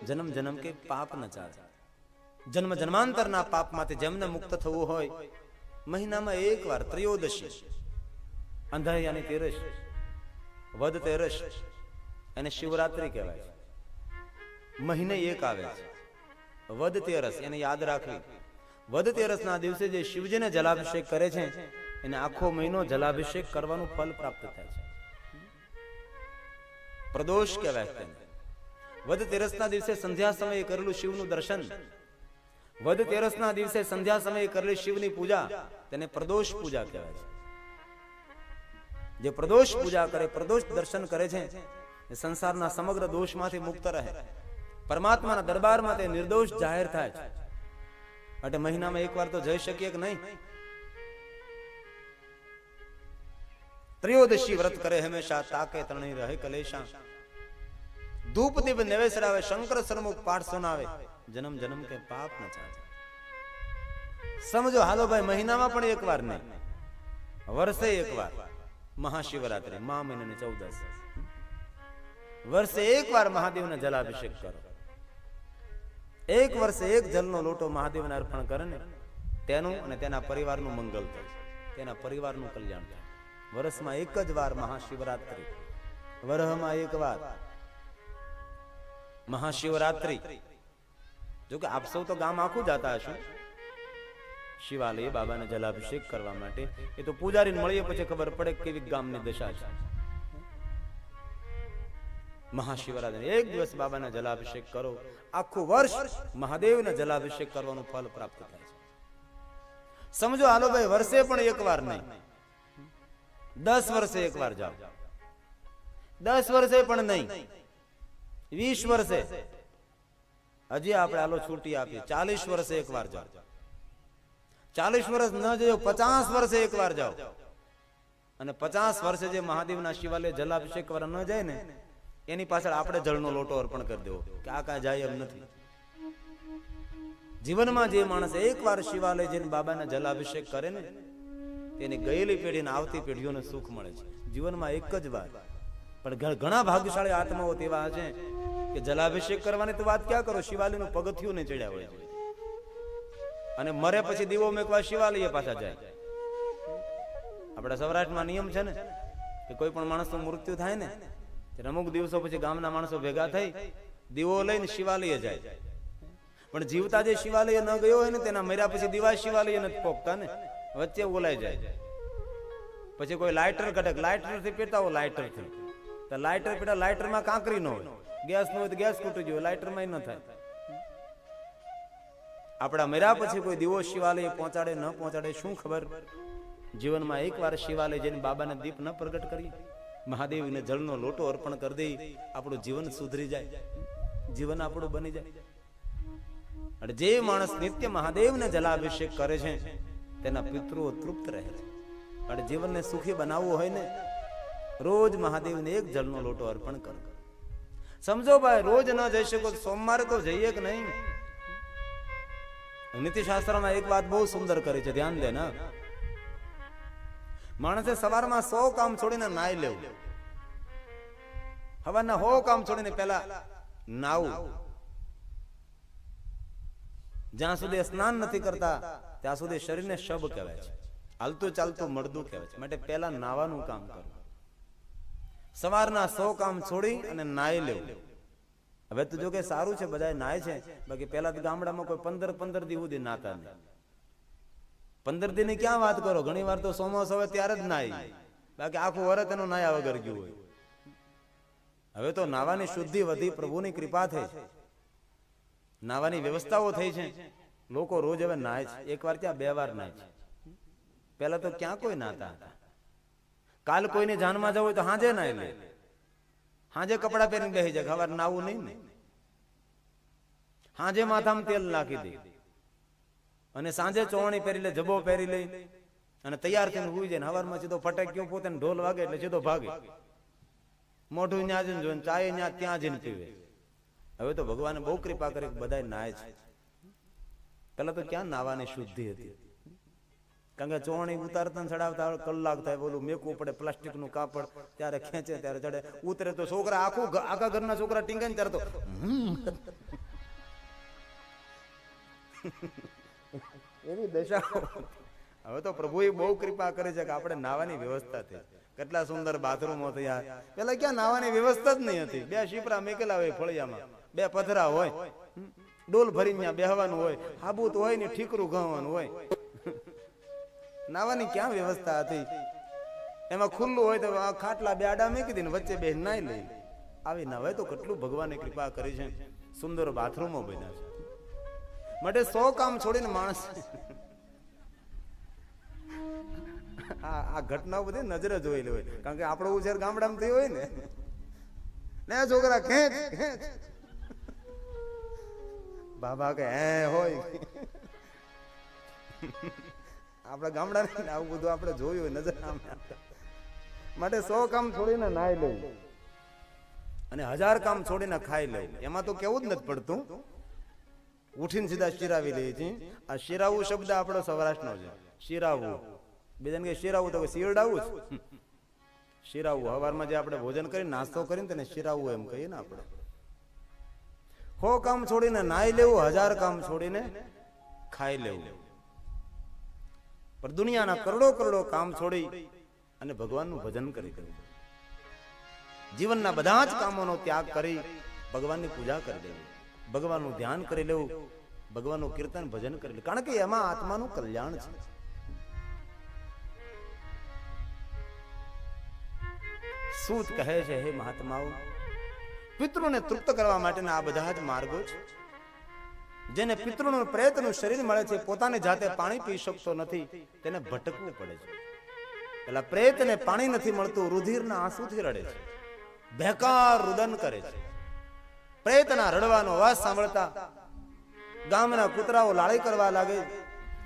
જન્મ જન્મ કે પાપ ન ચાલે. જન્મ જન્માંતરના પાપમાંથી જેમને મુક્ત થવું હોય, મહિનામાં એકવાર ત્રયોદશી, અંધારિયાની તેરસ, વદ તેરસ, એને શિવરાત્રી કહેવાય છે. મહિને એક આવે છે વદ તેરસ, એને યાદ રાખવી. વદ તેરસ ના દિવસે જે શિવજીને જલાભિષેક કરે છે એને આખો મહિનો જલાભિષેક કરવાનું ફલ પ્રાપ્ત થાય છે. પ્રદોષ કહેવાય તેને. વદ તેરસ ના દિવસે સંધ્યા સમયે કરેલું શિવનું દર્શન, વદ તેરસ ના દિવસે સંધ્યા સમયે કરેલી શિવની પૂજા, તેને પ્રદોષ પૂજા કહેવાય છે. જે પ્રદોષ પૂજા કરે, પ્રદોષ દર્શન કરે છે, એ સંસારના સમગ્ર દોષમાંથી મુક્ત રહે, પરમાત્માના દરબારમાં તે નિર્દોષ જાહેર થાય છે. માટે મહિનામાં એકવાર તો જઈ શકીએ કે નહીં? ત્રયોદશી વ્રત કરે હંમેશા, તાકે તણી રહે કલેશા. ધૂપ દીપ નૈવેદ્ય ચડાવે, શંકર સરમુખ પાઠ સુનાવે, જન્મ જન્મ કે પાપ ન ચાલે. સમજો હાલો ભાઈ, મહિનામાં પણ એકવાર નહીં, વર્ષે એકવાર મહાશિવરાત્રી, મહા મહિનાની 14, વર્ષે એકવાર મહાદેવને જલાભિષેક કરો. એક વર્ષે એક જલનો લોટો મહાદેવને અર્પણ કરે ને, તેનું અને તેના પરિવારનું મંગલ થાય, તેના પરિવારનું કલ્યાણ થાય. વર્ષમાં એક જ વાર મહાશિવરાત્રી, વરહમાં એક વાર મહાશિવરાત્રી. જો કે આપ સૌ તો ગામ આખું જતા હશો શિવાલય બાબાને જલાભિષેક કરવા માટે. એ તો પૂજારીને મળીએ પછી ખબર પડે કેવી ગામની દશા છે. મહાશિવરાત્રી એક દિવસ બાબાને જલાભિષેક કરો, આખું વર્ષ મહાદેવને જલાભિષેક કરવાનું ફલ પ્રાપ્ત થાય છે. સમજો હાલો ભાઈ, વર્ષે પણ એકવાર નહીં, 10 વર્ષે એકવાર જાઓ, 10 વર્ષે પણ નહીં, 20 વર્ષે, હજી આપણે હાલો છૂટી આપીએ, 40 વર્ષે એકવાર જાઓ. 40 વર્ષ ન જજો, 50 વર્ષે એકવાર જાઓ. અને 50 વર્ષે જે મહાદેવના શિવાલય જલાભિષેક કરવા ન જાય ને, એની પાછળ આપણે જળનો લોટો અર્પણ કરી દેવો કે આ કાંઈ જાય એમ નથી. જીવનમાં જે માણસ એકવાર શિવાલય જઈને બાબાના જલાભિષેક કરે ને, તેની ગયેલી પેઢીને આવતી પેઢીઓને સુખ મળે છે. જીવનમાં એક જ વાર. પણ ઘણા ભાગ્યશાળી આત્માઓ તેવા છે કે જલાભિષેક કરવાની તો વાત ક્યાં કરો, શિવાલયનું પગથિયું ને ચડ્યા હોય છે, અને મરે પછી દીવો મેકવા શિવાલય પાછા જાય. આપણા સૌરાષ્ટ્રમાં નિયમ છે ને કે કોઈ પણ માણસનું મૃત્યુ થાય ને, અમુક દિવસો પછી ગામના માણસો ભેગા થઈ દીવો લઈને શિવાલય જાય. પણ જીવતા જે શિવાલય ન ગયો હોય ને, તેના મર્યા પછી દીવા શિવાલય નથી પોકતા ને, વચ્ચે ઓલાઈ જાય. પછી કોઈ લાઇટર કટક, લાઇટર થી પીતા હોય, લાઇટર થી તો લાઇટર પીટા, લાઇટર માં કાંકરી ન હોય, ગેસ ન હોય તો ગેસ ખૂટી ગયો, લાઇટર માં ન થાય. આપણા મર્યા પછી કોઈ દીવો શિવાલય પહોંચાડે ન પહોંચાડે શું ખબર. જીવનમાં એકવાર શિવાલય જઈને બાબાને દીપ ન પ્રગટ કરીએ, મહાદેવને જળનો લોટો અર્પણ કરી દઈ, આપણું જીવન સુધરી જાય, જીવન આપણું બની જાય. અને જે માણસ નિત્ય મહાદેવને જલાભિષેક કરે છે તેના પિતૃઓ તૃપ્ત રહે છે. અને જીવનને સુખી બનાવવું હોય ને, રોજ મહાદેવને એક જળનો લોટો અર્પણ કરો. સમજો ભાઈ, રોજ ન જઈ શકો, સોમવારે તો જઈએ કે નહીં. નીતિશાસ્ત્રમાં એક વાત બહુ સુંદર કરી છે, ધ્યાન દે ને. માણસે સવારમાં 100 કામ છોડીને નાઈ લેવું, હવારના 100 કામ છોડીને પેલા નાવું. જ્યાં સુધી સ્નાન નથી કરતા ત્યાં સુધી શરીરને શબ કહેવાય છે, હાલતું ચાલતું મળદું કહેવાય છે. માટે પેલા નાવાનું કામ કરવું. સવારના 100 કામ છોડી અને નાઈ લેવું. હવે તો જો કે સારું છે, બધા નાય છે, બાકી પેલા તો ગામડામાં કોઈ 15 દી સુધી નાતા નહીં. 15 દી ની ક્યાં વાત કરો, ઘણી વાર તો ચોમાસું હોય ત્યારે જ નાય, બાકી આખું વરસ એનું નાયા વગર ગયું હોય. હવે તો નાવાની શુદ્ધિ વધી, પ્રભુની કૃપા થઈ, નાવાની વ્યવસ્થાઓ થઈ છે, લોકો રોજ હવે નાય છે. એક વાર ત્યાં 2 વાર નાય છે. પેલા તો ક્યાં કોઈ નાતા હતા. કાલ કોઈની જાનમાં જવું હોય તો હાજે નાય લે, હાજે કપડા પહેરીને બેસી જાય, સવારે નાવું નહીં ને. હાજે માથામાં તેલ નાખી દે અને સાંજે ચોવણી પહેરી લે, જબો પહેરી લે અને તૈયાર થઈને હુઈ જાય. હવારમાં સીધો ફટાક્યો પોતે ઢોલ વાગે એટલે સીધો ભાગે, મોઢું ન્યા જઈને જોઈને, ચાય ન્યા ત્યાં જઈને પીવે. હવે તો ભગવાને બહુ કૃપા કરી, બધા નાય છે. પેલા તો ક્યાં નાવાની શુદ્ધિ હતી. કારણ કે ચોવણી ઉતારતા ચડાવતા કલાક થાય, બોલું મેકવું પડે, પ્લાસ્ટિક નું કાપડ, ત્યારે ખેંચે ત્યારે ચડે, ઉતરે તો છોકરા આખા ઘરના છોકરા ટીંગાય ને ત્યારે તો એવી દશા. હવે તો પ્રભુએ બહુ કૃપા કરે છે કે આપણે નાવાની વ્યવસ્થા થઈ. કેટલા સુંદર બાથરૂમો થયા. પેલા ક્યાં નાવાની વ્યવસ્થા જ નહીં હતી. બે શીપરા મેકેલા હોય ફળિયામાં, બે પથરા હોય, ડોલ ભરીને ત્યાં બેહવાનું હોય, હાબૂત હોય ને ઠીકરું ઘવાનું હોય. નાવાની ક્યાં વ્યવસ્થા હતી? એમાં ખુલ્લું હોય તો ખાટલા બે આડા મૂકી દઈને વચ્ચે બે નાઈ લઈ. આવી નાવાય તો કેટલું ભગવાને કૃપા કરી છે. સુંદર બાથરૂમો બન્યા છે. માટે 100 કામ છોડીને માણસ આ ઘટનાઓ બધી નજરે જોયેલી હોય. કારણ કે આપણો ઉછેર ગામડામાં થયો હોય ને છોકરા ખેંચ ખેંચ, બાબા કે હે હોય. આપણા ગામડા આવું બધું આપણે જોયું હોય નજર. માટે 100 કામ છોડીને નાઈ લેવું અને 1000 કામ છોડીને ખાઈ લેવું. એમાં તો કેવું જ નથી પડતું. ઉઠીને સીધા શિરાવી લે છે. આ શિરાવું શબ્દ આપણો સૌરાષ્ટ્રનો છે. શિરાવું, બીજાને કે શિરાવું તો શિરડાવું જ. શિરાવું સવારમાં જે આપણે ભોજન કરીને નાસ્તો કરીને તેને શિરાવું એમ કહીએ ને આપણે. 100 કામ છોડીને નાઈ લેવું, 1000 કામ છોડીને ખાઈ લેવું. પણ દુનિયાના કરોડો કામ છોડી અને ભગવાનનું ભજન કરી દેવું. જીવનના બધા જ કામોનો ત્યાગ કરી ભગવાનની પૂજા કરી દેવી, ભગવાનનું ધ્યાન કરી લેવું, ભગવાનનું કીર્તન ભજન કરી લેવું. કારણ કે એમાં આત્માનું કલ્યાણ છે. સૂત કહે છે, હે મહાત્માઓ, પિતૃને તૃપ્ત કરવા માટેના આ બધા જ માર્ગો છે. જેને પિતૃનું પ્રેતનું શરીર મળે છે, પોતાની જાતે પાણી પી શકતો નથી, તેને ભટકવું પડે છે. પેલા પ્રેતને પાણી નથી મળતું, રુધિરના આંસુથી રડે છે, બેકાર રુદન કરે છે. પ્રેતના રડવાનો અવાજ સાંભળતા ગામના કૂતરાઓ લાળી કરવા લાગે,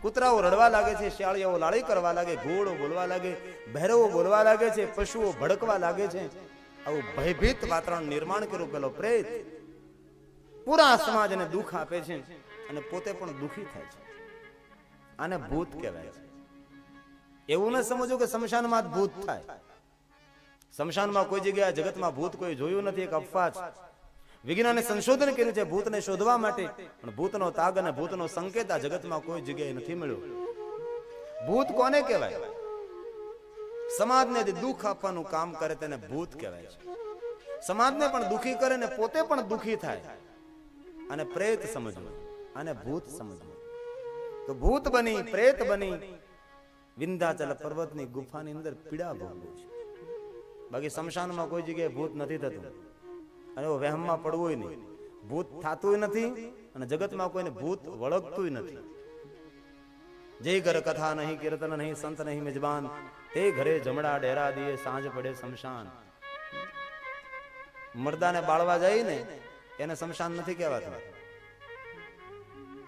કૂતરાઓ રડવા લાગે છે, શિયાળીઓ લાળી કરવા લાગે, ઘોડો બોલવા લાગે, ભૈરવો બોલવા લાગે છે, પશુઓ ભડકવા લાગે છે. આવું ભયભીત વાતાવરણ નિર્માણ કર્યું પેલો પ્રેત. પૂરા સમાજને દુઃખ આપે છે અને પોતે પણ દુઃખી થાય છે. આને ભૂત કહેવાય છે. એવું ન સમજો કે સ્મશાનમાં જ ભૂત થાય. સ્મશાનમાં કોઈ જગ્યાએ જગતમાં ભૂત કોઈ જોયું નથી, એક અફવા છે. વિજ્ઞાને સંશોધન કર્યું છે ભૂતને શોધવા માટે, પણ ભૂતનો તાગ અને ભૂતનો સંકેત આ જગતમાં કોઈ જગ્યાએ નથી મળ્યો. ભૂત કોને કહેવાય? સમાજને દુઃખ આપવાનું કામ કરે તેને ભૂત કહેવાય છે. સમાજને પણ દુઃખી કરે ને પોતે પણ દુઃખી થાય, અને પ્રેત સમજવું, અને ભૂત સમજવું. તો ભૂત બની, પ્રેત બની વિંધ્યાચલ પર્વતની ગુફાની અંદર પીડા ભોગવું છે. બાકી સ્મશાનમાં કોઈ જગ્યાએ ભૂત નથી થતું, અને વહેમમાં પડવું નહીં. ભૂત થતું નથી અને જગતમાં કોઈને ભૂત વળગતું નથી. જે ઘર કથા નહીં, કીર્તન નહીં, સંત નહીં મિજબાન, તે ઘરે જમડા ડેરા દીએ, સાંજ પડે શમશાન. મરદાને બાળવા જાય ને એને શમશાન નથી કહેવાતું,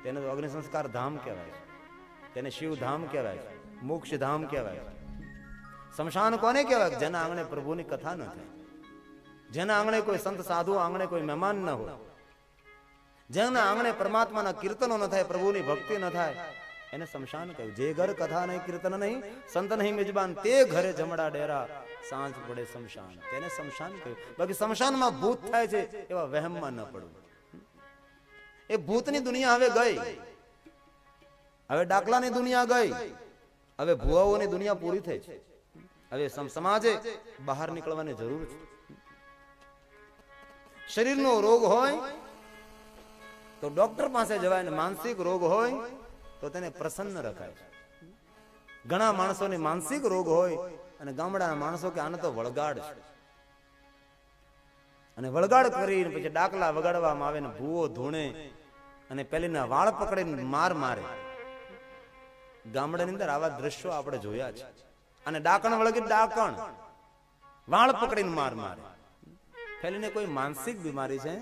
તેને તો અગ્નિ સંસ્કાર ધામ કહેવાય છે, તેને શિવ ધામ કહેવાય છે, મોક્ષ ધામ કહેવાય છે. શમશાન કોને કહેવાય? જેના આંગણે પ્રભુની કથા ન થાય, જેના આંગણે કોઈ સંત સાધુ આંગણે કોઈ મહેમાન ન હોય, જેના આંગણે પરમાત્માના કીર્તનો ન થાય, પ્રભુની ભક્તિ ન થાય, એને શમશાન કહ્યું. જે ઘર કથા નહીં, કીર્તન નહીં, સંત નહીં મિજબાન, તે ઘરે જમડા ડેરા, સાંજ પડે શમશાન, તેને શમશાન કહ્યું. બાકી શમશાનમાં ભૂત થાય છે એવા વહેમમાં ન પડવું. એ ભૂતની દુનિયા હવે ગઈ, હવે ડાકલાની દુનિયા ગઈ, હવે ભુવાઓની દુનિયા પૂરી થઈ છે. હવે સમાજે બહાર નીકળવાની જરૂર છે. શરીરનો રોગ હોય તો ડોક્ટર પાસે જવાય, ને માનસિક રોગ હોય તો તેને પ્રસન્ન રખાય. ઘણા માણસોને માનસિક રોગ હોય અને ગામડાના માણસો કે આને તો વળગાડ છે, અને વળગાડ કરીને પછી ડાકલા વગાડવામાં આવે ને ભૂવો ધૂણે અને પેલીના વાળ પકડીને માર મારે. ગામડાની અંદર આવા દ્રશ્યો આપણે જોયા છે. અને ડાકણ વળગી, ડાકણ વાળ પકડીને માર મારે. પેલીને કોઈ માનસિક બીમારી છે,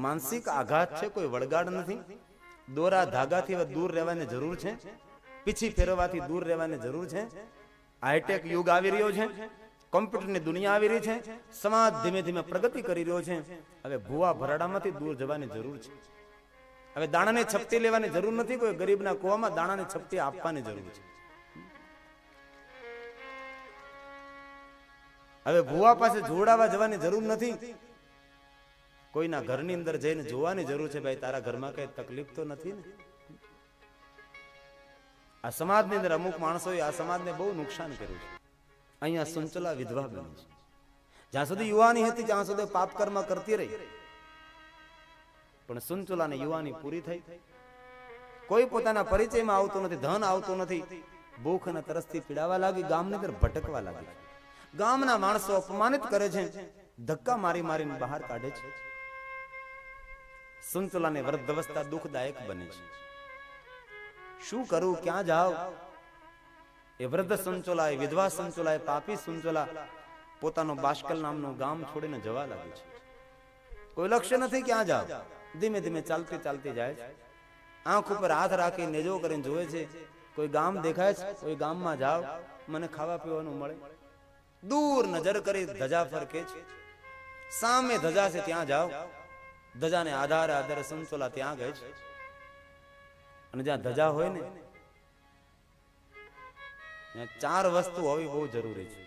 માનસિક આઘાત છે, કોઈ વળગાડ નથી. દોરા ધાગાથી દૂર રહેવાની જરૂર છે, પીછી ફેરવવાથી દૂર રહેવાની જરૂર છે. હાઈટેક યુગ આવી રહ્યો છે, કોમ્પ્યુટરની દુનિયા આવી રહી છે, સમાજ ધીમે ધીમે પ્રગતિ કરી રહ્યો છે. હવે ભૂવા ભરાડામાંથી દૂર જવાની જરૂર છે. હવે દાણાની છપટી લેવાની જરૂર નથી, કોઈ ગરીબના કુવામાં દાણાની છપટી આપવાની જરૂર છે. હવે ભૂવા પાસે જોડાવા જવાની જરૂર નથી, કોઈના ઘરની અંદર જઈને જોવાની જરૂર છે. ભાઈ તારા ઘરમાં કઈ તકલીફ તો નથી ને? આ સમાજની અંદર અમુક માણસોએ આ સમાજને બહુ નુકસાન કર્યું છે. અહીંયા સુંચલા વિધવા બની છે. જ્યાં સુધી યુવાની હતી ત્યાં સુધી પાપ કર્મ કરતી રહી, પણ સુંચલાની યુવાની પૂરી થઈ. કોઈ પોતાના પરિચયમાં આવતું નથી, ધન આવતું નથી, ભૂખ અને તરસથી પીડાવા લાગી, ગામની અંદર ભટકવા લાગી. ગામના માણસો અપમાનિત કરે છે, ધક્કા મારી મારીને બહાર કાઢે છે. સુંચલાની વૃદ્ધાવસ્થા દુઃખદાયક બને છે. શું કરું, ક્યાં જાવ? એ વૃદ્ધ સુંચલા, એ વિધવા સુંચલા, એ પાપી સુંચલા પોતાનું બાષ્કલ નામનું ગામ છોડીને જવા લાગી છે. કોઈ લક્ષ્ય નથી ક્યાં જાવ. ધીમે ધીમે ચાલતી ચાલતી જાય છે. આંખ ઉપર હાથ રાખી નેજો કરીને જોવે છે, કોઈ ગામ દેખાય છે? કોઈ ગામમાં જાવ, મને ખાવા પીવાનું મળે. દૂર નજર કરી ધજા ફરકે છે. સામે ધજા છે, ત્યાં જાવ. ધજાને આધારે આધારે સુંચલા ત્યાં ગઈ છે. અને જ્યાં ધજા હોય ને ત્યાં ચાર વસ્તુ હોવી બહુ જરૂરી છે.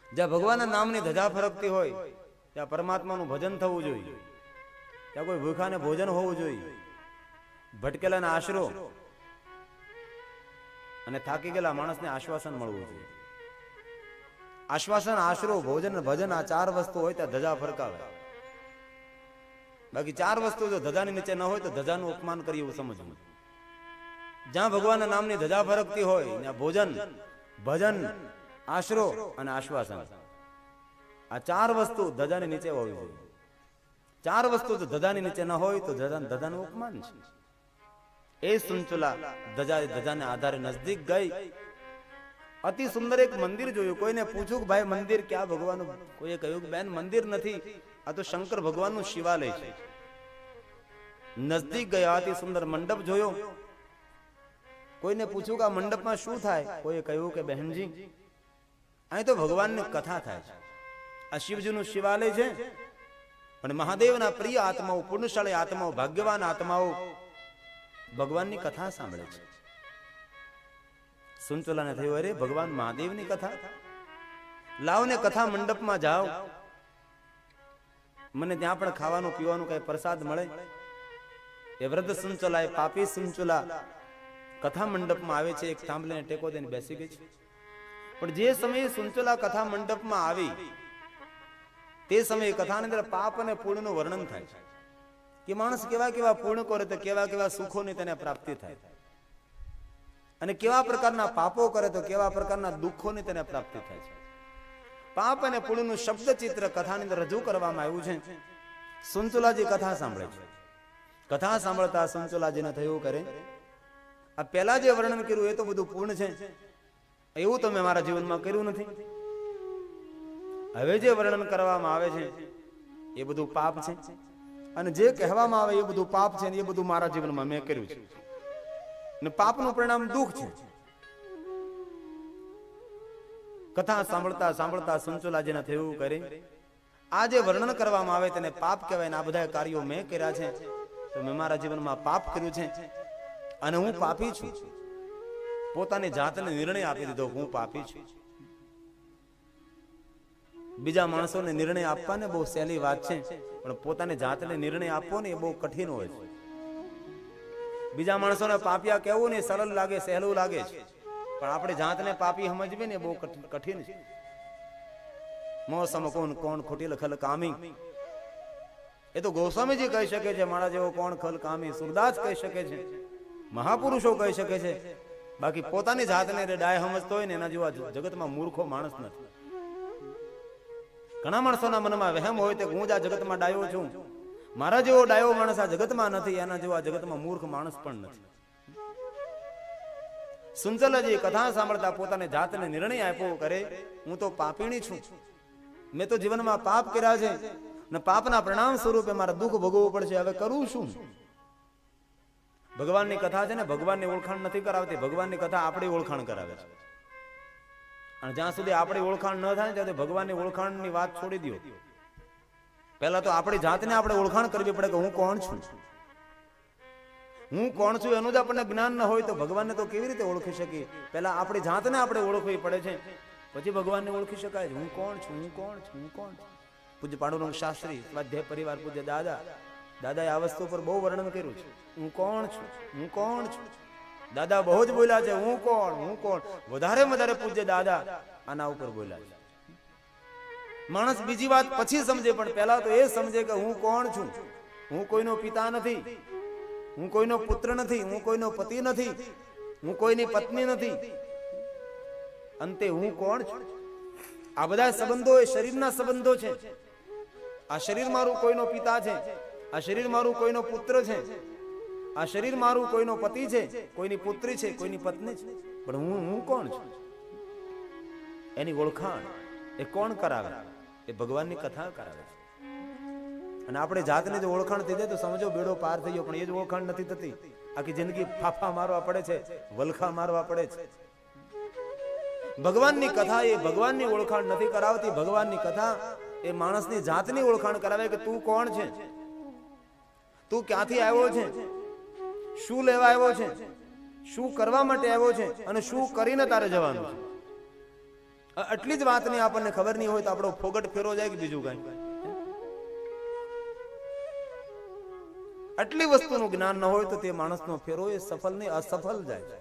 જ્યાં ભગવાનના નામની ધજા ફરકતી હોય ત્યાં પરમાત્માનું ભજન થવું જોઈએ, ત્યાં કોઈ ભૂખાને ભોજન હોવું જોઈએ, ભટકેલાને આશરો અને થાકી ગયેલા માણસને આશ્વાસન મળવું જોઈએ. આશ્વાસન, આશરો, ભોજન, ભજન, આ ચાર વસ્તુ હોય ત્યાં ધજા ફરકાવે. બાકી ચાર વસ્તુ જો ધજાની નીચે ન હોય તો ધજાનું અપમાન કરી એવું સમજવું. જ્યાં ભગવાનના નામની ધજા ફરકતી હોય ત્યાં ભોજન, ભજન, આશરો અને આશ્વાસન, આ ચાર વસ્તુ ધજાની નીચે હોવી જોઈએ. ચાર વસ્તુ જો ધજાની નીચે ન હોય તો ધજાનું અપમાન છે. એ સુંચલા ધજાને આધારે નજદીક ગઈ. અતિ સુંદર એક મંદિર જોયું. કોઈને પૂછ્યું કે ભાઈ મંદિર ક્યાં ભગવાનનું? કોઈએ કહ્યું કે બેન મંદિર નથી, આ તો શંકર ભગવાનનું શિવાલય છે. નજદીક ગયા, અતિ સુંદર મંડપ જોયો. કોઈને પૂછ્યું કે આ મંડપમાં શું થાય? કોઈએ કહ્યું કે બહેનજી અહીં તો ભગવાનની કથા થાય છે. આ શિવજીનું શિવાલય છે, પણ મહાદેવના પ્રિય આત્માઓ, પુણ્યશાળી આત્માઓ, ભાગ્યવાન આત્માઓ ભગવાનની કથા સાંભળે છે. સુંચલાને થયું, અરે ભગવાન મહાદેવની કથા, લાવને કથા મંડપમાં જાઓ, મને ત્યાં પણ ખાવાનું પીવાનું કઈ પ્રસાદ મળે. એ વૃદ્ધ સુંચલા, એ પાપી સુંચલા કથા મંડપમાં આવે છે. એક થાંભલીને ટેકો દઈને બેસી ગઈ છે. પણ જે સમયે સુંચલા કથા મંડપમાં આવી તે સમયે કથાની અંદર પાપ અને પુણ્યનું વર્ણન થાય છે કે માણસ કેવા કેવા પુણ્ય કરે તો કેવા કેવા સુખોની તેને પ્રાપ્તિ થાય, અને કેવા પ્રકારના પાપો કરે તો કેવા પ્રકારના દુઃખોની તેને પ્રાપ્તિ થાય છે. પાપ અને પુણ્યનું શબ્દ ચિત્ર કથાની અંદર રજૂ કરવામાં આવ્યું છે. સુંચલાજી કથા સાંભળે છે. કથા સાંભળતા સુંચલાજીને થયું, કરે આ પહેલા જે વર્ણન કર્યું એ તો બધું પૂર્ણ છે, એવું તો મેં મારા જીવનમાં કર્યું નથી. હવે જે વર્ણન કરવામાં આવે છે એ બધું પાપ છે, અને જે કહેવામાં આવે એ બધું પાપ છે, એ બધું મારા જીવનમાં મેં કર્યું છે, અને પાપનું પરિણામ દુઃખ છે. કથા સાંભળતા સાંભળતા સુંચલાજીને થયું, કરે આ જે વર્ણન કરવામાં આવે તેને પાપ કહેવાય, ને આ બધા કાર્યો મેં કર્યા છે, તો મેં મારા જીવનમાં પાપ કર્યું છે અને હું પાપી છું. પોતાની જાતને નિર્ણય આપી દીધો, હું પાપી છું. બીજા માણસોને નિર્ણય આપવાને બહુ સહેલી વાત છે, પણ પોતાની જાતને નિર્ણય આપવો ને એ બહુ કઠિન હોય છે. બીજા માણસોને પાપિયા કહેવું ને સરળ લાગે, સહેલું લાગે છે, પણ આપણે જાતને પાપી સમજવી ને બહુ કઠિન છે. મોસમ કોણ કોણ ખોટી લખલ કામી, એ તો ગોસ્વામીજી કહી શકે છે. મારા જેવો કોણ ખલ કામી સુરદાસ કહી શકે છે, મહાપુરુષો કહી શકે છે. બાકી પોતાની જાતને ડાય સમજતો હોય ને એના જેવા જગતમાં મૂર્ખો માણસ નથી. ઘણા માણસોના મનમાં વહેમ હોય કે હું જ આ જગતમાં ડાયો છું, મારા જેવો ડાયો માણસ આ જગતમાં નથી, એના જેવો આ જગતમાં મૂર્ખ માણસ પણ નથી. સુંચલાજી કથા સાંભળતા પોતાની જાતને નિર્ણય આપ્યો, કરે હું તો પાપીણી છું, મેં તો જીવનમાં પાપ કર્યા છે, ને પાપના પરિણામ સ્વરૂપે મારે દુઃખ ભોગવવું પડશે. હવે કરું શું? ભગવાનની કથા છે ને, ભગવાનની ઓળખાણ નથી કરાવતી, ભગવાનની કથા આપણી ઓળખાણ કરાવે છે. અને જ્યાં સુધી આપણી ઓળખાણ ન થાય ત્યાં ભગવાનની ઓળખાણની વાત છોડી દો. પહેલા તો આપણી જાતને આપણે ઓળખાણ કરવી પડે કે હું કોણ છું. હું કોણ છું એનું જ આપણને જ્ઞાન ન હોય તો ભગવાનને તો કેવી રીતે ઓળખી શકીએ? પહેલા આપણી જાતને આપણે ઓળખવી પડે છે, પછી ભગવાનને ઓળખી શકાય છે. હું કોણ છું, હું કોણ છું, હું કોણ છું. પૂજ્ય પાંડુરંગ શાસ્ત્રી, સ્વાધ્યાય પરિવાર પૂજ્ય દાદાએ આ વસ્તુ પર બહુ વર્ણન કર્યું છે. હું કોણ છું, હું કોણ છું. દાદા બહુ જ બોલ્યા છે, હું કોણ. વધારે વધારે પૂજ્ય દાદા આના ઉપર બોલ્યા છે. માણસ બીજી વાત પછી સમજે, પણ પહેલા તો એ સમજે કે હું કોણ છું. હું કોઈનો પિતા નથી, હું કોઈનો પુત્ર નથી, હું કોઈનો પતિ નથી, હું કોઈની પત્ની નથી. અંતે હું કોણ છું? આ બધા સંબંધો એ શરીરના સંબંધો છે. આ શરીર મારું કોઈનો પિતા છે, આ શરીર મારું કોઈનો પુત્ર છે, આ શરીર મારું કોઈનો પતિ છે, કોઈની પુત્રી છે, કોઈની પત્ની છે. પણ હું કોણ છું? એની ઓળખાણ એ કોણ કરાવે? એ ભગવાનની કથા કરાવે છે. અને આપણે જાતને જો ઓળખાણ થઈ જાય તો સમજો બેડો પાર થઈ ગયો. પણ એ જ ઓળખાણ નથી થતી. આખી જિંદગી ફાફા મારવા પડે છે, વલખા મારવા પડે છે. ભગવાનની કથા એ ભગવાનની ઓળખાણ નથી કરાવતી. ભગવાનની કથા એ માણસની જાતની ઓળખાણ કરાવે કે તું કોણ છે, તું ક્યાંથી આવ્યો છે, શું લેવા આવ્યો છે, શું કરવા માટે આવ્યો છે, અને શું કરીને તારે જવાનું છે. આટલી જ વાતની આપણને ખબર નહીં હોય તો આપણો ફોગટ ફેરો જાય કે બીજું કઈ. આટલી વસ્તુનું જ્ઞાન ન હોય તો તે માણસનો ફેરો એ સફળ નહીં, અસફળ જાય.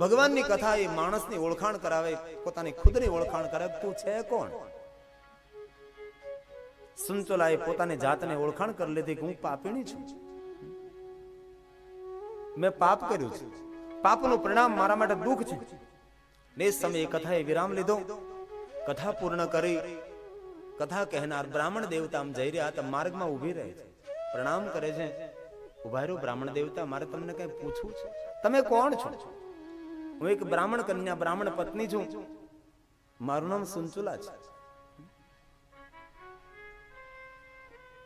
ભગવાનની કથા એ માણસની ઓળખાણ કરાવે, પોતાની ખુદની ઓળખાણ કરાવે. તું છે કોણ? સુંચોલાએ પોતાની જાતને ઓળખાણ કરી લીધી કે હું પાપીણી છું, મેં પાપ કર્યું છે, પાપનું પરિણામ મારા માટે દુઃખ છે. ને એ સમયે કથાએ વિરામ લીધો. કથા પૂર્ણ કરી કથા કહેનાર બ્રાહ્મણ દેવતા આમ જઈ રહ્યા હતા. માર્ગમાં ઉભી રહે છે, પ્રણામ કરે છે. ઉભા રહ્યો બ્રાહ્મણ દેવતા, મારે તમને કઈ પૂછવું છે. તમે કોણ છો? હું એક બ્રાહ્મણ કન્યા, બ્રાહ્મણ પત્ની છું. મારું નામ સુંચુલા છે.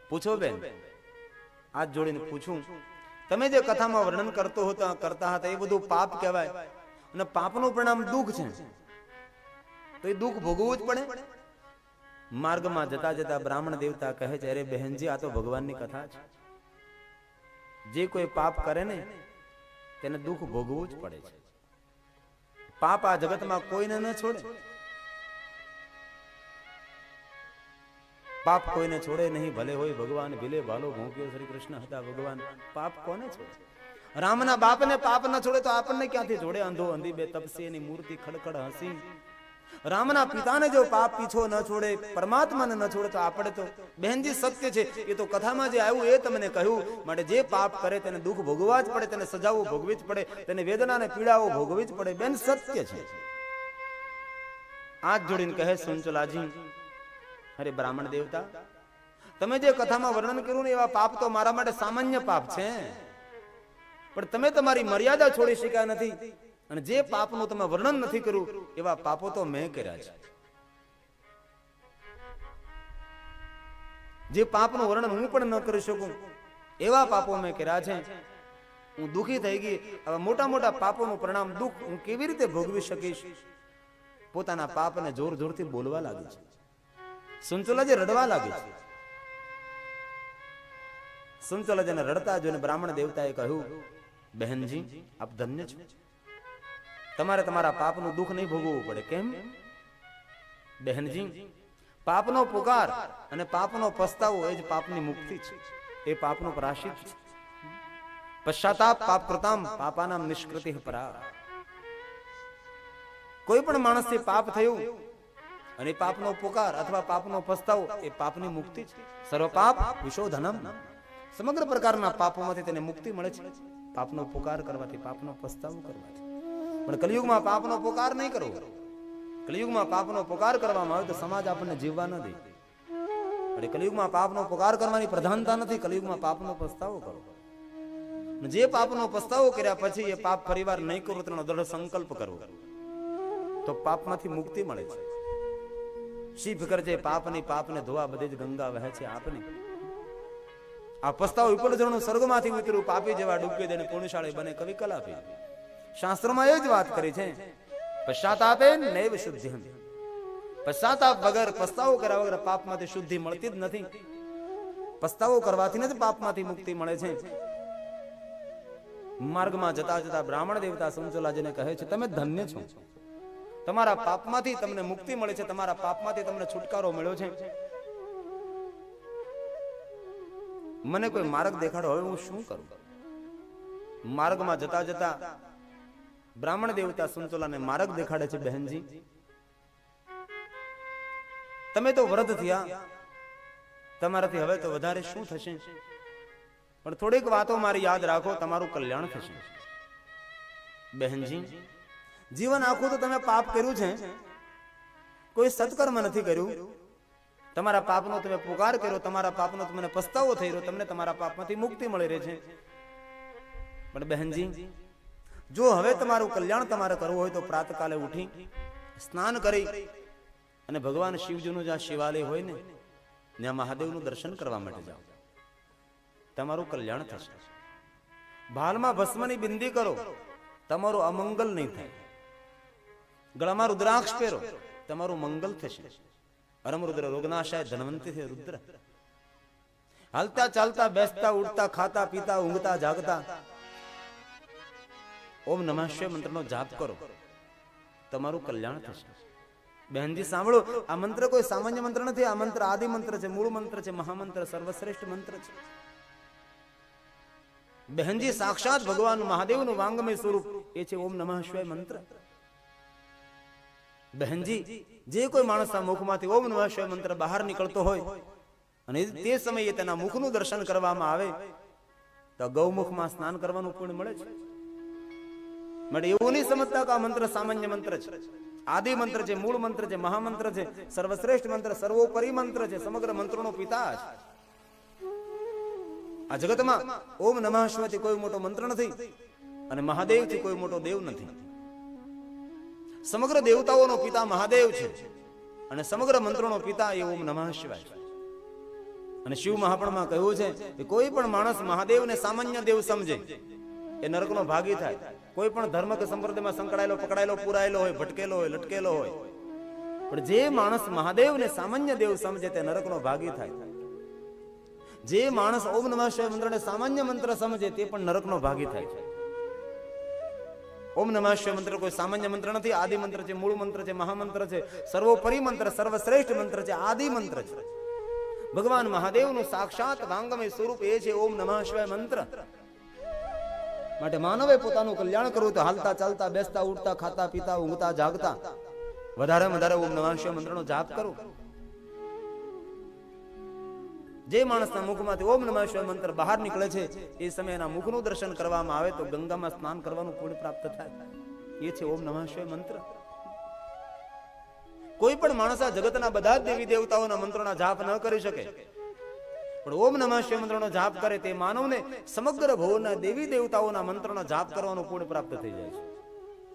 પૂછો બેન, હાથ જોડીને પૂછું, તમે જે કથામાં વર્ણન કરતા હતા એ બધું પાપ કહેવાય, અને પાપનું પરિણામ દુઃખ છે, તો એ દુઃખ ભોગવવું જ પડે. માર્ગમાં જતા જતા બ્રાહ્મણ દેવતા કહે છે, અરે બહેનજી, આ તો ભગવાનની કથા છે. જે કોઈ પાપ કરે ને તેને દુઃખ ભોગવવું જ પડે છે. પાપ આ જગતમાં કોઈને ન છોડે. પાપ કોઈને છોડે નહીં, ભલે હોય ભગવાન ભીલે ભાલો ભોંક્યો શ્રી કૃષ્ણ હતા ભગવાન. પાપ કોને છોડે? રામના બાપને પાપ ન છોડે તો આપણને ક્યાંથી છોડે? અંધો અંધી બે તપસી એની મૂર્તિ ખડખડ હસી. રામના પિતાને જો પાપ પીછો ન છોડે, પરમાત્માને ન છોડે તો આપણે તો બહેનજી સત્ય છે. એ તો કથામાં જે આવ્યું એ તમને કહ્યું. માટે જે પાપ કરે તેને દુઃખ ભોગવવા જ પડે, તેને સજાઓ ભોગવી જ પડે, તેને વેદના અને પીડાઓ ભોગવી જ પડે. બેન સત્ય છે. હાથ જોડીને કહે સુંચલાજી, અરે બ્રાહ્મણ દેવતા, તમે જે કથામાં વર્ણન કર્યું ને એવા પાપ તો મારા માટે સામાન્ય પાપ છે, પણ તમે તમારી મર્યાદા છોડી શક્યા નથી. અને જે પાપનું તમે વર્ણન નથી કર્યું એવા પાપો તો મેં કર્યા છે. જે પાપનું વર્ણન હું પણ ન કરી શકું એવા પાપો મેં કર્યા છે. હું દુઃખી થઈ ગઈ. હવે મોટા મોટા પાપોનું પરિણામ દુઃખ હું કેવી રીતે ભોગવી શકીશ? પોતાના પાપને જોર જોરથી બોલવા લાગી છે. સુંચલાજી રડવા લાગે છે. સુંચલાજીને રડતા જોઈને બ્રાહ્મણ દેવતાએ કહ્યું, બહેનજી, આપ ધન્ય છો. તમારે તમારા પાપનું દુઃખ નહીં ભોગવવું પડે. કેમ? બહેનજી, પાપનો પુકાર અને પાપનો પસ્તાવો એ જ પાપની મુક્તિ છે, એ પાપનું પ્રાયશ્ચિત છે. પશ્ચાતાપ પાપ કૃતામ પાપાનામ નિષ્કૃતિ પરા. કોઈ પણ માણસથી પાપ થયું અને પાપનો પુકાર અથવા પાપનો પસ્તાવો એ પાપની મુક્તિ છે. સર્વ પાપ વિશોધનમ. સમગ્ર પ્રકારના પાપોમાંથી તેને મુક્તિ મળે છે, પાપનો પુકાર કરવાથી, પાપનો પસ્તાવો કરવાથી. પણ કલિયુગમાં પાપનો પુકાર નહીં કરવો. કલિયુગમાં પાપનો પુકાર કરવામાં આવે તો સમાજ આપણને જીવવા ન દે. એટલે કલિયુગમાં પાપનો પુકાર કરવાની પ્રધાનતા નથી. કલિયુગમાં પાપનો પસ્તાવો કરો. જે પાપનો પસ્તાવો કર્યા પછી એ પાપ ફરીવાર નહીં કરવો તેનો દ્રઢ સંકલ્પ કરવો, તો પાપમાંથી મુક્તિ મળે છે. શી ફિકર છે પાપની, પાપને ધોવા બધી જ ગંગા વહે છે આપની. આ પસ્તાવો વિપુલ જણનું સ્વર્ગમાંથી ઉતર્યું, પાપી જેવા ડૂબકી દેને પુણ્યશાળી બને કવિ કલાપી. શાસ્ત્રોમાં એ જ વાત કરી છે, પશ્ચાતાપે નૈવ શુદ્ધિ. પશ્ચાતાપ વગર, પસ્તાવો કર્યા વગર પાપમાંથી શુદ્ધિ મળતી જ નથી. પસ્તાવો કરવાથી જ પાપમાંથી મુક્તિ મળે છે. માર્ગમાં જતા જતા બ્રાહ્મણ દેવતા સુંચલાજીને કહે છે, તમે ધન્ય છો. તમારા પાપમાંથી તમને મુક્તિ મળે છે, તમારા પાપમાંથી તમને છુટકારો મળ્યો છે. મને કોઈ માર્ગ દેખાડો, હવે હું શું કરું? માર્ગમાં જતા જતા બ્રાહ્મણ દેવતા સંતોલાને માર્ગ દેખાડે છે, બહેનજી તમે તો વ્રત થયા, તમારાથી હવે તો વધારે શું થશે, પણ થોડીક વાતો મારી યાદ રાખો, તમારું કલ્યાણ થશે. બહેનજી જીવન આખું તો તમે પાપ કર્યું છે, કોઈ સત્કર્મ નથી કર્યું. તમારા પાપનો તમે પુકાર કર્યો, તમારા પાપનો તમને પસ્તાવો થઈ રહ્યો, તમને તમારા પાપમાંથી મુક્તિ મળી રહી છે. પણ બહેનજી જો હવે તમારું કલ્યાણ તમારે કરવું હોય તો પ્રાતકાલે ઉઠી સ્નાન કરી અને ભગવાન શિવજીનું જ્યાં શિવાલય હોય ને ત્યાં મહાદેવનું દર્શન કરવા માટે જાઓ, તમારું કલ્યાણ થશે. ભાલમાં ભસ્મની બિંદી કરો, તમારું અમંગલ નહીં થાય. ગળામાં રુદ્રાક્ષ પહેરો, તમારું મંગલ થશે. પરમરુદ્ર રોગનાશાય ધનવંતી રુદ્ર. હાલતા ચાલતા બેસતા ઉઠતા ખાતા પીતા ઊંઘતા જાગતા ઓમ નમઃ શિવાય મંત્રનો જાપ કરો, તમારું કલ્યાણ થશે. બહેનજી સાંભળો, આ મંત્ર કોઈ સામાન્ય મંત્ર નથી. આ મંત્ર આદિ મંત્ર છે, મૂળ મંત્ર છે, મહામંત્ર, સર્વશ્રેષ્ઠ મંત્ર છે. બહેનજી સાક્ષાત ભગવાન મહાદેવનું વાંગમય સ્વરૂપ એ છે ઓમ નમઃ શિવાય મંત્ર. બહેનજી જે કોઈ માણસના મુખમાંથી ઓમ નમઃ શિવાય મંત્ર બહાર નીકળતો હોય અને તે સમયે તેના મુખનું દર્શન કરવામાં આવે તો ગૌમુખમાં સ્નાન કરવાનું પુણ્ય મળે છે. માટે એવું નહીં સમજતા કે આ મંત્ર સામાન્ય મંત્ર છે. આદિ મંત્ર છે, મૂળ મંત્ર છે, મહામંત્ર છે, સર્વશ્રેષ્ઠ મંત્ર, સર્વોપરી મંત્ર છે, સમગ્ર મંત્રોનો પિતા છે. આ જગતમાં ઓમ નમઃ શિવાયથી કોઈ મોટો મંત્ર નથી અને મહાદેવથી કોઈ મોટો દેવ નથી. સમગ્ર દેવતાઓનો પિતા મહાદેવ છે અને સમગ્ર મંત્રોનો પિતા એ ઓમ નમઃ શિવાય છે. અને શિવ મહાપુરાણમાં કહ્યું છે કે કોઈ પણ માણસ મહાદેવને સામાન્ય દેવ સમજે એ નરકનો ભાગી થાય. કોઈ પણ ધર્મ કે સંપ્રદાયમાં સંકળાયેલો, પકડાયેલો, પુરાયેલો હોય, ભટકેલો હોય, લટકેલો હોય, પણ જે માણસ મહાદેવને સામાન્ય દેવ સમજે તે નરકનો ભાગી થાય. જે માણસ ઓમ નમઃ શિવાય મંત્રને સામાન્ય મંત્ર સમજે તે પણ નરકનો ભાગી થાય છે. ઓમ નમઃ શિવાય મંત્ર કોઈ સામાન્ય મંત્ર નથી. આદિ મંત્ર છે, મૂળ મંત્ર છે, મહામંત્ર છે, સર્વોપરી મંત્ર, સર્વશ્રેષ્ઠ મંત્ર છે, આદિ મંત્ર છે. ભગવાન મહાદેવનું સાક્ષાત વાંગમય સ્વરૂપ એ છે ઓમ નમઃ શિવાય મંત્ર. માટે માનવે પોતાનું કલ્યાણ કરવું તો હાલતા ચાલતા બેસતા ઉઠતા ખાતા પીતા ઊંઘતા જાગતા વધારે વધારે ઓમ નમઃ શિવાય મંત્રનો જાપ કરો. જે માણસના મુખમાંથી ઓમ નમઃ શિવાય મંત્ર બહાર નીકળે છે એ સમયના મુખનું દર્શન કરવામાં આવે તો ગંગામાં સ્નાન કરવાનું પુણ્ય પ્રાપ્ત થાય. એ છે ઓમ નમઃ શિવાય મંત્ર. કોઈ પણ માણસ આ જગતના બધા જ દેવી દેવતાઓના મંત્રોના જાપ ન કરી શકે, પણ ઓમ નમઃ શિવાય મંત્રનો જાપ કરે તે માનવને સમગ્ર ભવના દેવી દેવતાઓના મંત્રોના જાપ કરવાનું પુણ્ય પ્રાપ્ત થઈ જાય છે.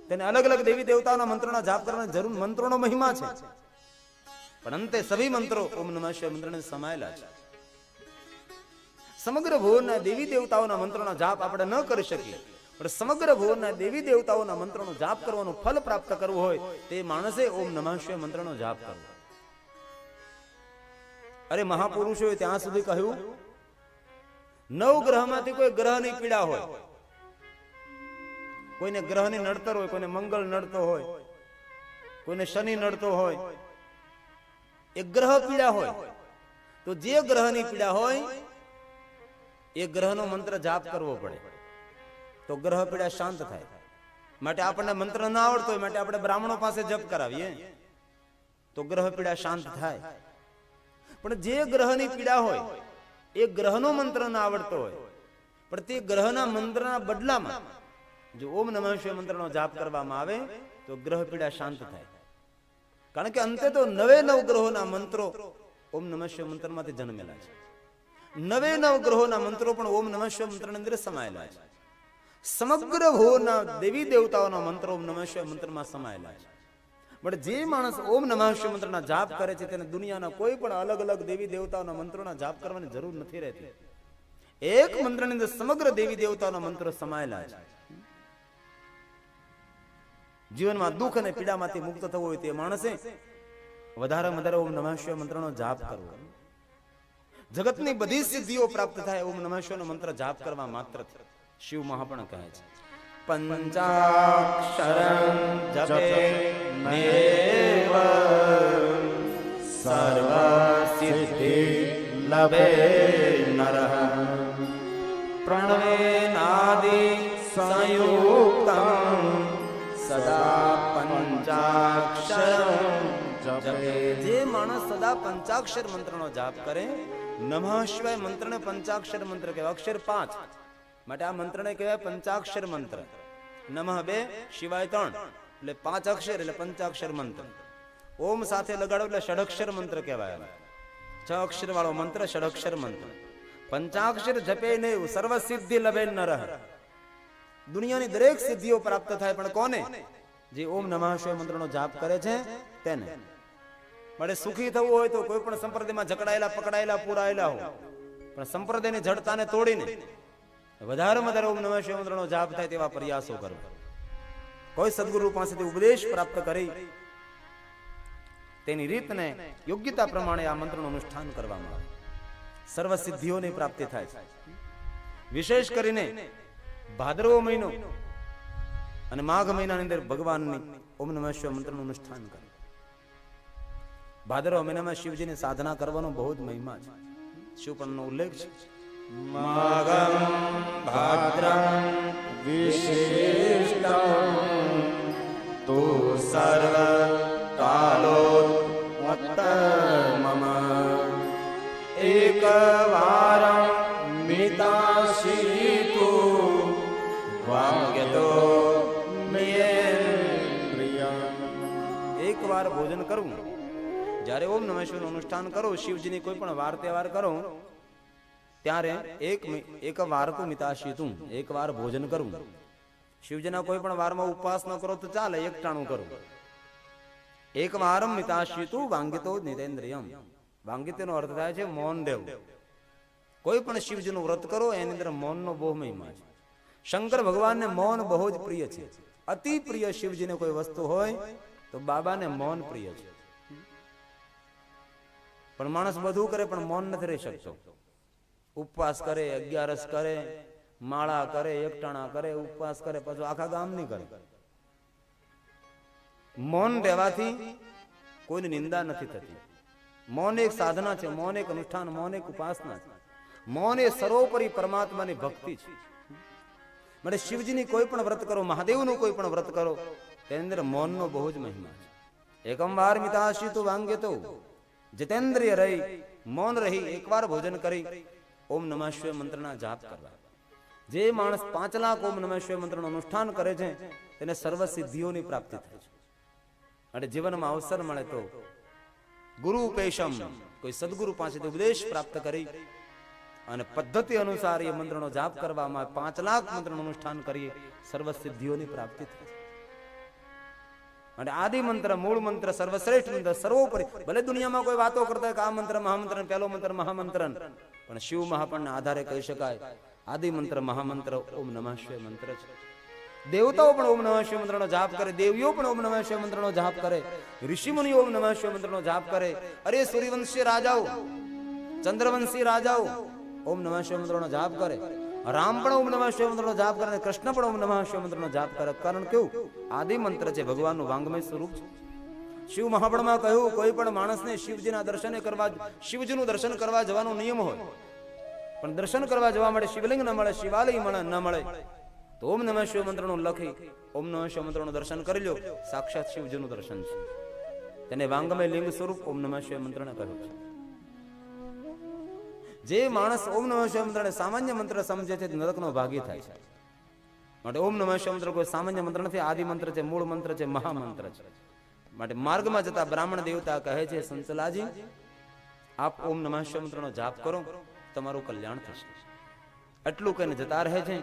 તેને અલગ અલગ દેવી દેવતાઓના મંત્રોના જાપ કરવાની જરૂર, મંત્રોનો મહિમા છે, પણ અંતે સભી મંત્રો ઓમ નમઃ શિવાય મંત્રને સમાયેલા છે. સમગ્ર ભવના દેવી દેવતાઓના મંત્રોના જાપ આપણે ન કરી શકીએ, પણ સમગ્ર ભવના દેવી દેવતાઓના મંત્રોનો જાપ કરવાનું ફલ પ્રાપ્ત કરવું હોય તે માણસે ઓમ નમઃ શિવાય મંત્રનો જાપ કરવો. અરે મહાપુરુષોએ ત્યાં સુધી કહ્યું 9 ગ્રહમાંથી કોઈ ગ્રહની પીડા હોય, કોઈને ગ્રહની નડતર હોય, કોઈને મંગળ નડતો હોય, કોઈને શનિ નડતો હોય, એક ગ્રહ પીડા હોય તો જે ગ્રહની પીડા હોય એ ગ્રહનો મંત્ર જાપ કરવો પડે તો ગ્રહ પીડા શાંત થાય. માટે આપણને મંત્ર ના આવડતો હોય માટે આપણે બ્રાહ્મણો પાસે જપ કરાવીએ તો ગ્રહ પીડા શાંત થાય. પણ જે ગ્રહની પીડા હોય એ ગ્રહનો મંત્ર ના આવડતો હોય પણ તે ગ્રહના મંત્રના બદલામાં જો ઓમ નમઃ શિવાય મંત્રનો જાપ કરવામાં આવે તો ગ્રહ પીડા શાંત થાય. કારણ કે અંતે તો 9 ગ્રહોના મંત્રો ઓમ નમઃ શિવાય મંત્રમાંથી જન્મેલા છે. 9 ગ્રહોના મંત્રો પણ ઓમ નમઃ શિવાય મંત્રની અંદર સમાયેલા છે. સમગ્ર ભવના દેવી દેવતાઓના મંત્રો ઓમ નમઃ શિવાય મંત્રમાં સમાયેલા છે. પણ જે માણસ ઓમ નમઃ શિવાય મંત્રના જાપ કરે છે તેને દુનિયાના કોઈ પણ અલગ અલગ દેવી દેવતાઓના મંત્રોના જાપ કરવાની જરૂર નથી રહેતી. એક મંત્રની અંદર સમગ્ર દેવી દેવતાઓના મંત્રો સમાયેલા છે. જીવનમાં દુઃખ અને પીડામાંથી મુક્ત થવું હોય તે માણસે વધારે વધારે ઓમ નમઃ શિવાય મંત્રનો જાપ કરવો. જગતની બધી સિદ્ધિઓ પ્રાપ્ત થાય ઓમ નમઃ શિવાયનો મંત્ર જાપ કરવા માત્ર. શિવ મહાપુરાણ કહે છે પંચાક્ષરં જપેનેવ સર્વ સિદ્ધિ લભે નરઃ પ્રણવેનાદિ સંયુક્તં સદા પંચાક્ષરમ જપે. જે માણસ સદા પંચાક્ષર મંત્રનો જાપ કરે, નમઃ શિવાય મંત્રને પંચાક્ષર મંત્ર કહેવાય. અક્ષર 5 માટે આ મંત્રને કહેવાય પંચાક્ષર મંત્ર. નમઃ 2, શિવાય 3, એટલે 5 અક્ષર એટલે પંચાક્ષર મંત્ર. ઓમ સાથે લગાડો એટલે ષડક્ષર મંત્ર કહેવાય. 6 અક્ષર વાળો મંત્ર ષડક્ષર મંત્ર. પંચાક્ષર જપે નહીં સર્વ સિદ્ધિ લભે નરહ. દુનિયાની દરેક સિદ્ધિઓ પ્રાપ્ત થાય, પણ કોને? જે ઓમ નમઃ શિવાય મંત્રનો જાપ કરે છે તેને. માટે સુખી થવું હોય તો કોઈ પણ સંપ્રદાયમાં જકડાયેલા પકડાયેલા પુરાયેલા હોય, પણ સંપ્રદાયની જડતાને તોડીને વધારે વધારે ઓમ નમઃ શિવાય મંત્રનો જાપ થાય તેવા પ્રયાસો કરવા. કોઈ સદગુરુ પાસેથી ઉપદેશ પ્રાપ્ત કરી તેની રીતને યોગ્યતા પ્રમાણે આ મંત્રનું અનુષ્ઠાન કરવામાં આવે, સર્વ સિદ્ધિઓની પ્રાપ્તિ થાય છે. વિશેષ કરીને ભાદરવો મહિનો અને માઘ મહિનાની અંદર ભગવાનની ઓમ નમઃ શિવાય મંત્રનું અનુષ્ઠાન કરે. ભાદરવા મહિનામાં શિવજીની સાધના કરવાનો બહુ જ મહિમા છે. શિવપુરાણનો ઉલ્લેખ છે. માઘમ ભાદ્રમ વિશિષ્ટમ તો સર્વ કાલોત્તમમ એકવારં મિતાશીતુ વાગ્યતો એક વાર ભોજન કરવું. જ્યારે ઓમ નમઃ શિવાયનું અનુષ્ઠાન કરો, શિવજીની કોઈ પણ વાર તહેવાર કરો ત્યારે એક વાર તો મિતાશીતું, એક વાર ભોજન કરવું. શિવજીના કોઈ પણ વારમાં ઉપવાસ ન કરો તો ચાલે, એક ટાણું કરવું. એક વારમ મિતાશીતું વાંગિતો નિતેન્દ્રિયમ. વાંગિતનો અર્થ થાય છે મૌન રહેવું. કોઈ પણ શિવજીનું વ્રત કરો એની અંદર મૌનનો બહુ મહિમા છે. શંકર ભગવાનને મૌન બહુ જ પ્રિય છે. અતિ પ્રિય શિવજીને કોઈ વસ્તુ હોય તો બાબાને મૌન પ્રિય છે. પણ માણસ બધું કરે પણ મૌન નથી રહી શકતો. ઉપવાસ કરે, 11 કરે, માળા કરે, એકટાણા કરે, ઉપવાસ કરે, પાછું આખા ગામ નહીં કરે. મૌન રહેવાથી કોઈની નિંદા નથી થતી. મૌન એક સાધના છે, મૌન એક અનુષ્ઠાન, મૌન એક ઉપાસના છે. મૌન એ સર્વોપરી પરમાત્માની ભક્તિ છે. માટે શિવજીની કોઈ પણ વ્રત કરો, મહાદેવનું કોઈ પણ વ્રત કરો, તેની અંદર મૌનનો બહુ જ મહિમા છે. એકમ વાર મિતાશીતુ વાંગ્યતો જીતેન્દ્રિય રહી, મૌન રહી, એકવાર ભોજન કરી ઓમ નમઃ શિવાય મંત્રના જાપ કરવા. જે માણસ 5 લાખ ઓમ નમઃ શિવાય મંત્રનું અનુષ્ઠાન કરે છે તેને સર્વ સિદ્ધિઓની પ્રાપ્તિ થાય છે. અને જીવનમાં અવસર મળે તો ગુરુ પેશમ, કોઈ સદગુરુ પાસેથી ઉપદેશ પ્રાપ્ત કરી અને પદ્ધતિ અનુસાર એ મંત્રનો જાપ કરવામાં 5 લાખ મંત્રનું અનુષ્ઠાન કરીએ, સર્વ સિદ્ધિઓની પ્રાપ્તિ થાય છે. અને આદિ મંત્ર, મૂળ મંત્ર, સર્વશ્રેષ્ઠ મંત્ર, સર્વોપરી. ભલે દુનિયામાં કોઈ વાતો કરતા કે આ મંત્ર મહામંત્ર, પહેલો મંત્ર મહામંત્ર, પણ શિવ મહાપણના આધારે કહી શકાય આદિ મંત્ર મહામંત્ર ઓમ નમઃ શિવાય મંત્ર છે. દેવતાઓ પણ ઓમ નમઃ શિવાય મંત્રનો જાપ કરે, દેવીઓ પણ ઓમ નમઃ શિવાય મંત્રનો જાપ કરે, ઋષિમુનિઓ ઓમ નમઃ શિવાય મંત્રનો જાપ કરે. અરે સૂર્યવંશી રાજાઓ, ચંદ્રવંશી રાજાઓ ઓમ નમઃ શિવાય મંત્રનો જાપ કરે. રામ પણ ઓમ નમઃ શિવાય મંત્રનો જાપ કરે, કૃષ્ણ પણ ઓમ નમઃ શિવાય મંત્રનો જાપ કરે. કારણ કેવું? આદિ મંત્ર છે, ભગવાનનું વાંગમય સ્વરૂપ છે. શિવ મહાપણમાં કહ્યું કોઈ પણ માણસને શિવજીના દર્શન કરવા, શિવજીનું દર્શન કરવા જવાનો નિયમ હોય, પણ દર્શન કરવા જવા માટે શિવલિંગ ન મળે, શિવાલય ન મળે, તો ઓમ નમઃ શિવાય મંત્રનું લખી ઓમ નમઃ શિવાય મંત્રનું દર્શન કરી લો. સાક્ષાત શિવજીનું દર્શન છે. તેને વાંગમય લિંગ સ્વરૂપ ઓમ નમઃ શિવાય મંત્રને કહ્યું છે. જે માણસ ઓમ નમઃ શિવાય મંત્રને સામાન્ય મંત્ર સમજે છે નરકનો ભાગી થાય છે. માટે ઓમ નમઃ શિવાય મંત્ર કોઈ સામાન્ય મંત્ર નથી, આદિ મંત્ર છે, મૂળ મંત્ર છે, મહામંત્ર છે. માટે માર્ગમાં જતા બ્રાહ્મણ દેવતા કહે છે, સંચલાજી આપ ઓમ નમઃ શિવાય મંત્રનો જાપ કરો, તમારું કલ્યાણ થશે. આટલું કહીને જતા રહે છે.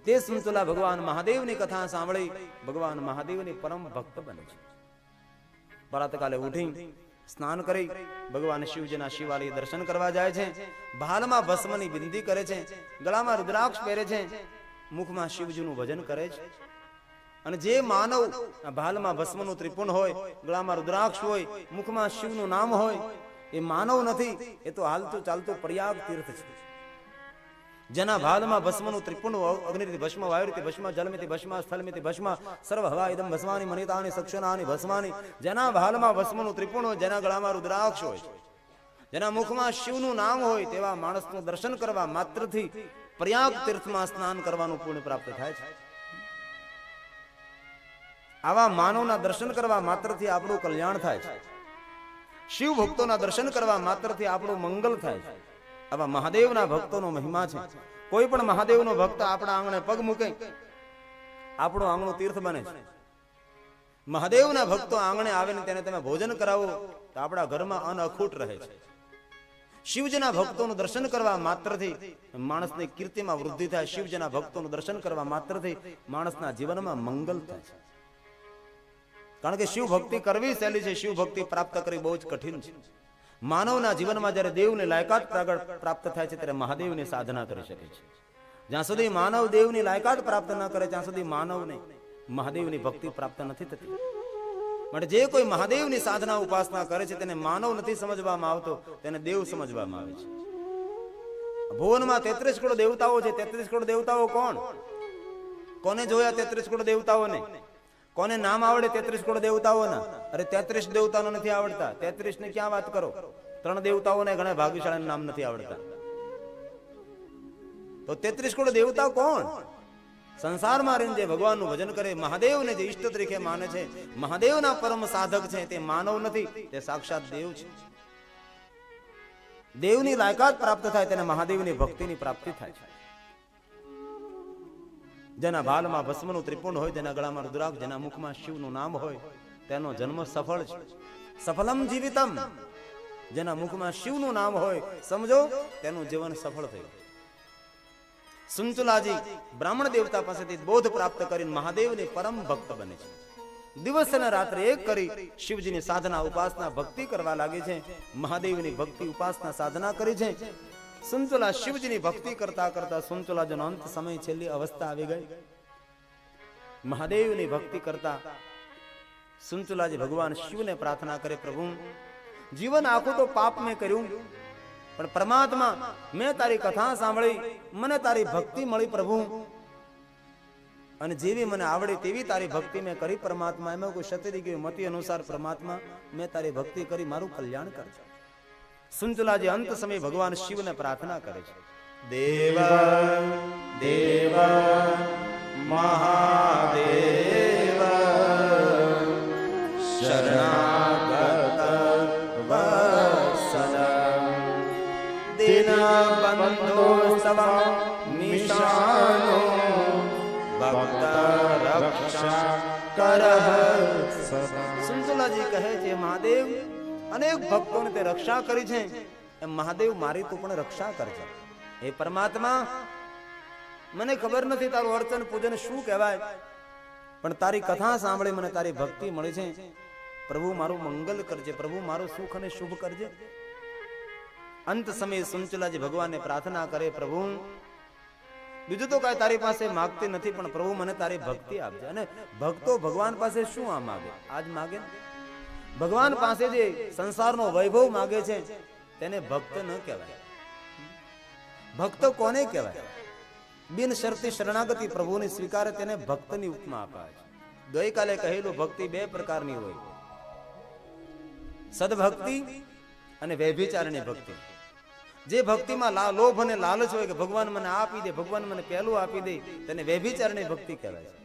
તે સંચલા ભગવાન મહાદેવની કથા સાંભળી ભગવાન મહાદેવની પરમ ભક્ત બને છે. પ્રાતકાલે ઉઠી સ્નાન કરી ભગવાન શિવજીના શિવાલય દર્શન કરવા જાય છે. ભાલમાં ભસ્મની બિંદી કરે છે, ગળામાં રુદ્રાક્ષ પહેરે છે, મુખમાં શિવજીનું ભજન કરે છે. અને જે માનવ ભાલમાં ભસ્મનું ત્રિપુંડ હોય, ગળામાં રુદ્રાક્ષ હોય, મુખમાં શિવનું નામ હોય, એ માનવ નથી, એ તો હાલતું ચાલતું પ્રયાગ તીર્થ છે. જેના ભાલમાં ભસ્મનું ત્રિપુંડ, અગ્નિથી ભસ્મ, વાયુથી ભસ્મ, જલમિથી ભસ્મ, સ્થળમિથી ભસ્મ, સર્વ હવા ઇદમ ભસ્માની મનિતાની સક્ષનાની ભસ્માની. જેના ભાલમાં ભસ્મનું ત્રિપુંડ હોય, જેના ગળામાં રુદ્રાક્ષ હોય, જેના મુખમાં શિવનું નામ હોય, તેવા માણસનું દર્શન કરવા માત્રથી પ્રયાગ તીર્થમાં સ્નાન કરવાનું પુણ્ય પ્રાપ્ત થાય છે. આવા માનવના દર્શન કરવા માત્રથી આપણું કલ્યાણ થાય છે. શિવ ભક્તોના દર્શન કરવા માત્રથી આપણું મંગલ થાય છે. આવા મહાદેવના ભક્તોનો મહિમા છે. કોઈ પણ મહાદેવનો ભક્ત આપણા આંગણે પગ મૂકે આપણું આંગણું તીર્થ બને છે. મહાદેવના ભક્તો આંગણે આવીને તેને તમે ભોજન કરાવો તો આપણા ઘરમાં અન્ન અખૂટ રહે છે. શિવજીના ભક્તોનું દર્શન કરવા માત્રથી માણસની કીર્તિમાં વૃદ્ધિ થાય. શિવજીના ભક્તોનું દર્શન કરવા માત્રથી માણસના જીવનમાં મંગલ થાય છે. કારણ કે શિવ ભક્તિ કરવી સહેલી છે, શિવ ભક્તિ પ્રાપ્ત કરવી બહુ જ કઠિન છે. માનવના જીવનમાં જ્યારે દેવની લાયકાત પ્રાપ્ત થાય છે ત્યારે મહાદેવની સાધના કરી શકે છે. જ્યાં સુધી માનવ દેવની લાયકાત પ્રાપ્ત ન કરે ત્યાં સુધી માનવને મહાદેવની ભક્તિ પ્રાપ્ત નથી થતી. માટે જે કોઈ મહાદેવની સાધના ઉપાસના કરે છે તેને માનવ નથી સમજવામાં આવતો, તેને દેવ સમજવામાં આવે છે. ભુવનમાં 33 કરોડ દેવતાઓ છે. 33 કરોડ દેવતાઓ કોણ? કોને જોયા 33 કરોડ દેવતાઓને? કોને નામ આવડે 33 કરોડ દેવતાઓના? અરે 33 દેવતાઓને નથી આવડતા. 33 ની ક્યાં વાત કરો? 3 દેવતાઓને ઘણા ભાગ્યશાળી નામ નથી આવડતા. તો 33 કરોડ દેવતા કોણ? સંસારમાં રહીને જે ભગવાનનું ભજન કરે, મહાદેવને જે ઈષ્ટ તરીકે માને છે, મહાદેવના પરમ સાધક છે, તે માનવ નથી, તે સાક્ષાત દેવ છે. દેવની લાયકાત પ્રાપ્ત થાય તેને મહાદેવની ભક્તિની પ્રાપ્તિ થાય છે. જેના ભાલમાં ભસ્મનું ત્રિપુંડ હોય, જેના ગળામાં રુદ્રાક્ષ, જેના મુખમાં શિવનું નામ હોય, તેનો જન્મ સફળ છે. સફલમ જીવિતમ. જેના મુખમાં શિવનું નામ હોય સમજો તેનું જીવન સફળ થયું. સુંચલાજી બ્રાહ્મણ દેવતા પાસેથી બોધ પ્રાપ્ત કરીને મહાદેવની પરમ ભક્ત બને છે. દિવસ અને રાત્રે એક કરી શિવજીની સાધના ઉપાસના ભક્તિ કરવા લાગે છે. મહાદેવની ભક્તિ ઉપાસના સાધના કરી છે. સુંચલા શિવજીની ભક્તિ કરતા કરતા સુંચલાજીનો અંત સમય છેલ્લી અવસ્થા આવી ગઈ. મહાદેવની ભક્તિ કરતા સુંચલાજી ભગવાન શિવને પ્રાર્થના કરે, પ્રભુ જીવન આખું તો પાપ મેં કર્યું, પણ પરમાત્મા મેં તારી કથા સાંભળી, મને તારી ભક્તિ મળી પ્રભુ, અને જેવી મને આવડે તેવી તારી ભક્તિ મેં કરી પરમાત્મા. એમાં કોઈ સત્યની કે મતિ અનુસાર પરમાત્મા મેં તારી ભક્તિ કરી, મારું કલ્યાણ કરજો. સુંચલાજી અંત સમય ભગવાન શિવને પ્રાર્થના કરે છે, દેવ દેવ મહાદેવ શરણાગત વત્સલ દિન બંધો સવ નિશાનો ભક્ત રક્ષા કરહ. સુંચલાજી કહે છે, મહાદેવ અનેક ભક્તોને તે રક્ષા કરી છે, એમ મહાદેવ મારી તું પણ રક્ષા કરજે. હે પરમાત્મા, મને ખબર નથી તારું અર્ચન પૂજન શું કહેવાય, પણ તારી કથા સાંભળી મને તારી ભક્તિ મળી છે. પ્રભુ મારું મંગલ કરજે, પ્રભુ મારું સુખ અને શુભ કરજે. અંત સમયે સુંચલાજી ભગવાનને પ્રાર્થના કરે, પ્રભુ બીજું તો કઈ તારી પાસે માગતી નથી, પણ પ્રભુ મને તારી ભક્તિ આપજે. અને ભક્તો ભગવાન પાસે શું આ માગે? આજ માગે ભગવાન પાસે જે સંસારનો વૈભવ માગે છે તેને ભક્ત ન કહેવાય. ભક્ત કોને કહેવાય? બિન શરતી શરણાગતિ પ્રભુની સ્વીકારે તેને ભક્તની ઉપમા અપાય છે. ગઈકાલે કહેલું ભક્તિ બે પ્રકારની હોય, સદભક્તિ અને વ્યભિચારની ભક્તિ. જે ભક્તિમાં લોભ અને લાલચ હોય કે ભગવાન મને આપી દે, ભગવાન મને પહેલું આપી દે, તેને વ્યભિચારની ભક્તિ કહેવાય છે.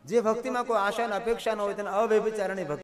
જે ભક્તિમાં કોઈ આશા અને અપેક્ષા ન હોય તેને અવ્યભિચારની ભક્તિ